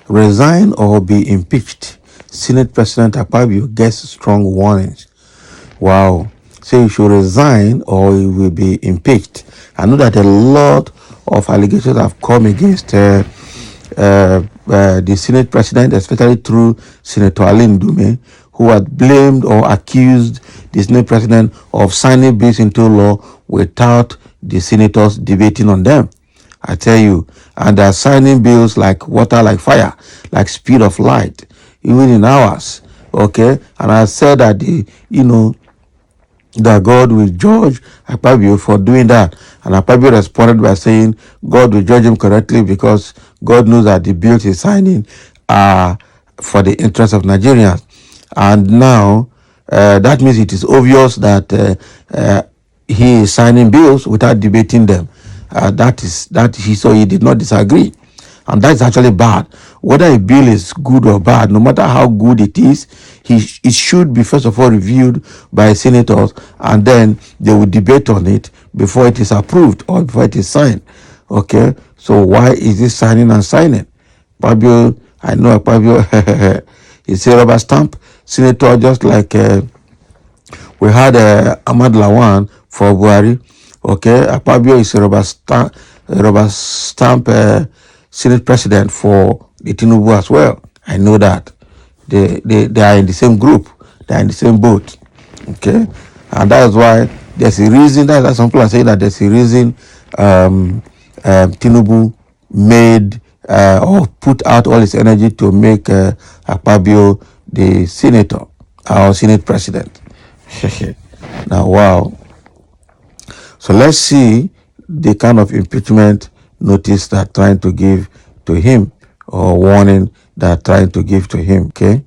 resign or be impeached. Senate President Akpabio gets strong warnings. Wow. So he should resign or he will be impeached. I know that a lot of allegations have come against the Senate President, especially through Senator Alin Dume, who had blamed or accused the Senate President of signing bills into law without the senators debating on them. I tell you, and they're signing bills like water, like fire, like speed of light, even in hours. Okay, and I said that that God will judge Akpabio for doing that. And Akpabio responded by saying God will judge him correctly because God knows that the bills he's signing are for the interest of Nigerians. And now that means it is obvious that he is signing bills without debating them. So he did not disagree. And that's actually bad. Whether a bill is good or bad, no matter how good it is, it should be first of all reviewed by senators, and then they will debate on it before it is approved or before it is signed. Okay, so why is this signing and signing? Akpabio, I know Akpabio, he's a rubber stamp senator, just like we had Ahmad Lawan for Buhari. Okay, Akpabio is a rubber stamp Senate President for the Tinubu as well. I know that. They are in the same group. They are in the same boat. Okay, and that is why there's a reason. That's some people are saying that there's a reason Tinubu made or put out all his energy to make Akpabio the senator or Senate President. Now, wow. So let's see the kind of impeachment notice that trying to give to him, or warning that trying to give to him. Okay.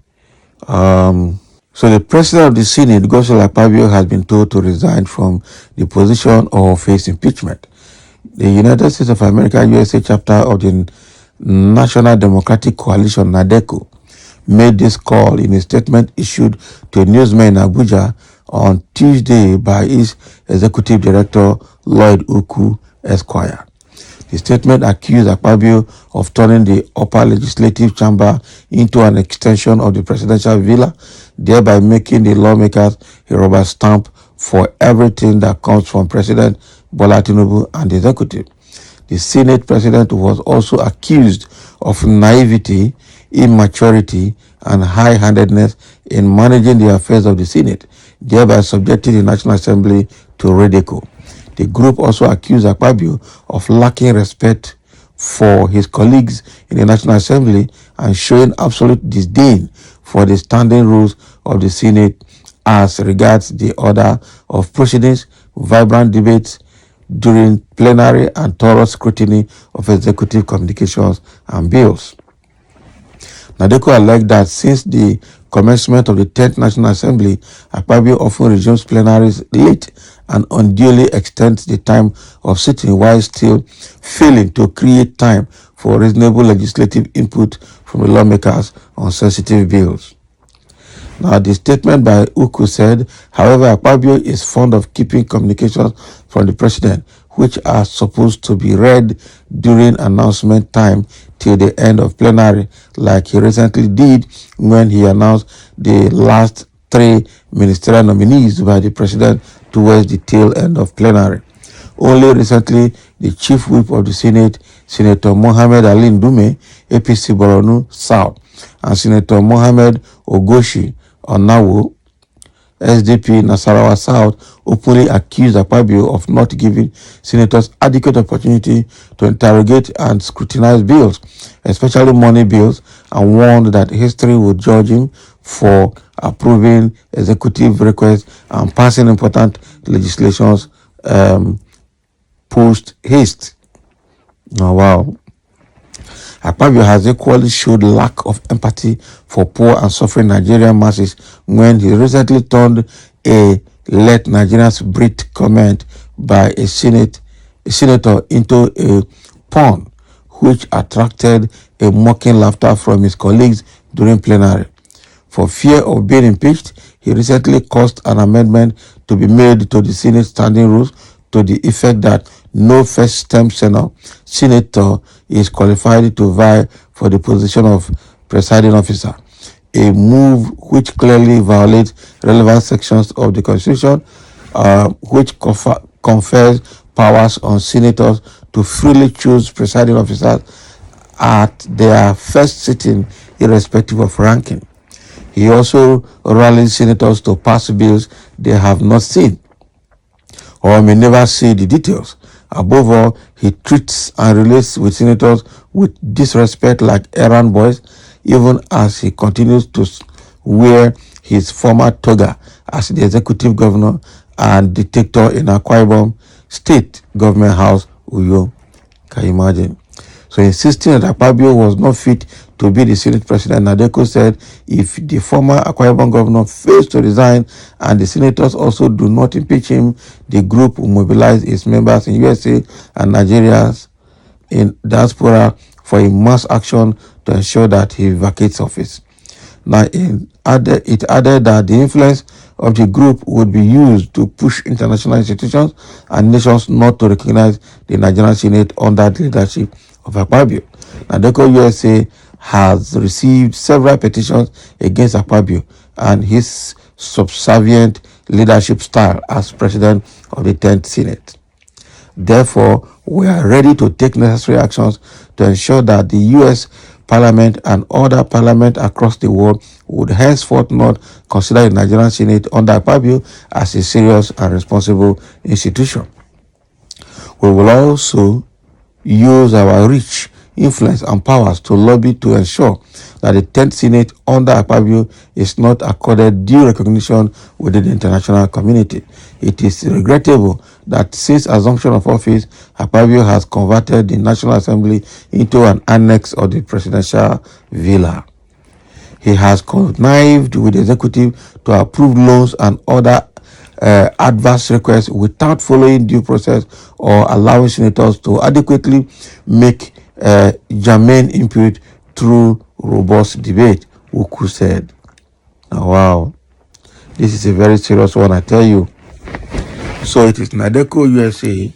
So the president of the Senate, Godswill Akpabio, has been told to resign from the position or face impeachment. The United States of America USA chapter of the National Democratic Coalition, NADECO, made this call in a statement issued to newsmen in Abuja on Tuesday by its executive director, Lloyd Uku Esquire. The statement accused Akpabio of turning the upper legislative chamber into an extension of the presidential villa, thereby making the lawmakers a rubber stamp for everything that comes from President Bola Tinubu and the executive. The Senate President was also accused of naivety, immaturity, and high-handedness in managing the affairs of the Senate, thereby subjecting the National Assembly to ridicule. The group also accused Akpabio of lacking respect for his colleagues in the National Assembly and showing absolute disdain for the standing rules of the Senate as regards the order of proceedings, vibrant debates during plenary, and thorough scrutiny of executive communications and bills. NADECO alleged that since the commencement of the 10th National Assembly, Akpabio often resumes plenaries late and unduly extends the time of sitting while still failing to create time for reasonable legislative input from the lawmakers on sensitive bills. Now, the statement by Uku said, however, Akpabio is fond of keeping communications from the president, which are supposed to be read during announcement time till the end of plenary, like he recently did when he announced the last 3 ministerial nominees by the president towards the tail end of plenary. Only recently, the chief whip of the Senate, Senator Mohammed Ali Ndume, APC Borno South, and Senator Mohammed Ogoshi Onawo, SDP Nasarawa South, openly accused Akpabio of not giving senators adequate opportunity to interrogate and scrutinize bills, especially money bills, and warned that history would judge him for approving executive requests and passing important legislations post haste. Oh, wow. Akpabio has equally showed lack of empathy for poor and suffering Nigerian masses when he recently turned a "let Nigerians breathe" comment by a senator into a pun, which attracted a mocking laughter from his colleagues during plenary. For fear of being impeached, he recently caused an amendment to be made to the Senate standing rules to the effect that no first-term senator is qualified to vie for the position of presiding officer, a move which clearly violates relevant sections of the Constitution, which confers powers on senators to freely choose presiding officers at their first sitting, irrespective of ranking. He also rallies senators to pass bills they have not seen or may never see the details. Above all, he treats and relates with senators with disrespect like errand boys, even as he continues to wear his former toga as the executive governor and dictator in Akpabio State Government House, Uyo. Can you imagine? So insisting that Akpabio was not fit to be the Senate president, Nadeko said if the former Akwa Ibom governor fails to resign and the senators also do not impeach him, the group will mobilize its members in USA and Nigerians in diaspora for a mass action to ensure that he vacates office. Now, it added that the influence of the group would be used to push international institutions and nations not to recognize the Nigerian Senate under the leadership of Akpabio. Nadeko USA has received several petitions against Akpabio and his subservient leadership style as president of the 10th Senate. Therefore, we are ready to take necessary actions to ensure that the U.S. Parliament and other parliaments across the world would henceforth not consider the Nigerian Senate under Akpabio as a serious and responsible institution. We will also use our reach, influence, and powers to lobby to ensure that the 10th Senate under Akpabio is not accorded due recognition within the international community. It is regrettable that since assumption of office, Akpabio has converted the National Assembly into an annex of the presidential villa. He has connived with the executive to approve loans and other adverse requests without following due process or allowing senators to adequately make germane input through robust debate, Uku said. Now, wow, this is a very serious one, I tell you. So it is Nadeko USA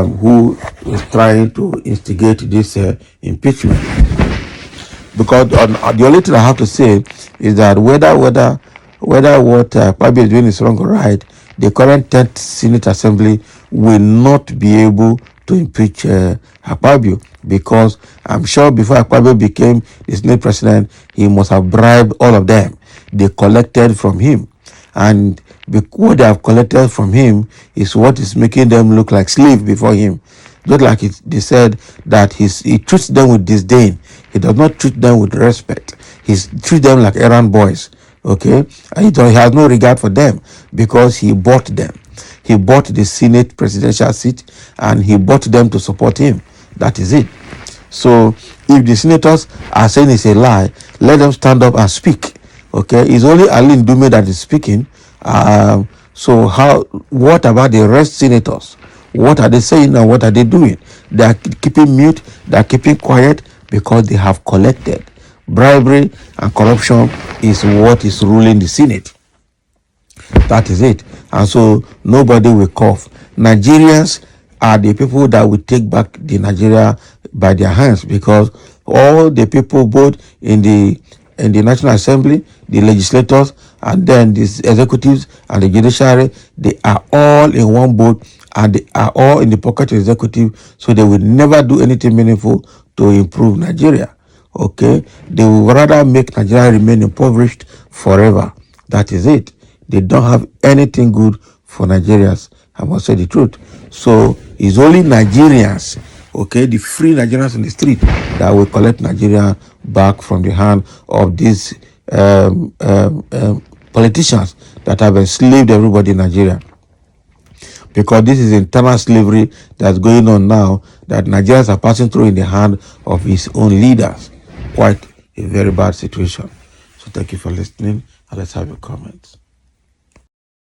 who is trying to instigate this impeachment. Because the only thing I have to say is that whether what Akpabio is doing is wrong or right, the current 10th Senate Assembly will not be able to impeach Akpabio, because I'm sure before Akpabio became the Senate president, he must have bribed all of them. They collected from him. And what they have collected from him is what is making them look like slaves before him. Just like they said that he treats them with disdain. He does not treat them with respect. He treats them like errand boys. Okay? And he has no regard for them because he bought them. He bought the Senate presidential seat and he bought them to support him. That is it. So if the senators are saying it's a lie, let them stand up and speak. Okay? It's only Aline Dume that is speaking. So what about the rest senators? What are they saying and what are they doing? They are keeping mute, they are keeping quiet because they have collected. Bribery and corruption is what is ruling the Senate. That is it. And so nobody will cough. Nigerians are the people that will take back the Nigeria by their hands, because all the people both in the National Assembly, the legislators, and then the executives and the judiciary, they are all in one boat and they are all in the pocket of the executive, so they will never do anything meaningful to improve Nigeria. Okay? They will rather make Nigeria remain impoverished forever. That is it. They don't have anything good for Nigerians. I must say the truth. So it's only Nigerians, okay, the free Nigerians in the street, that will collect Nigeria back from the hand of these politicians that have enslaved everybody in Nigeria. Because this is internal slavery that's going on now, that Nigerians are passing through in the hand of his own leaders. Quite a very bad situation. So thank you for listening, and let's have your comments.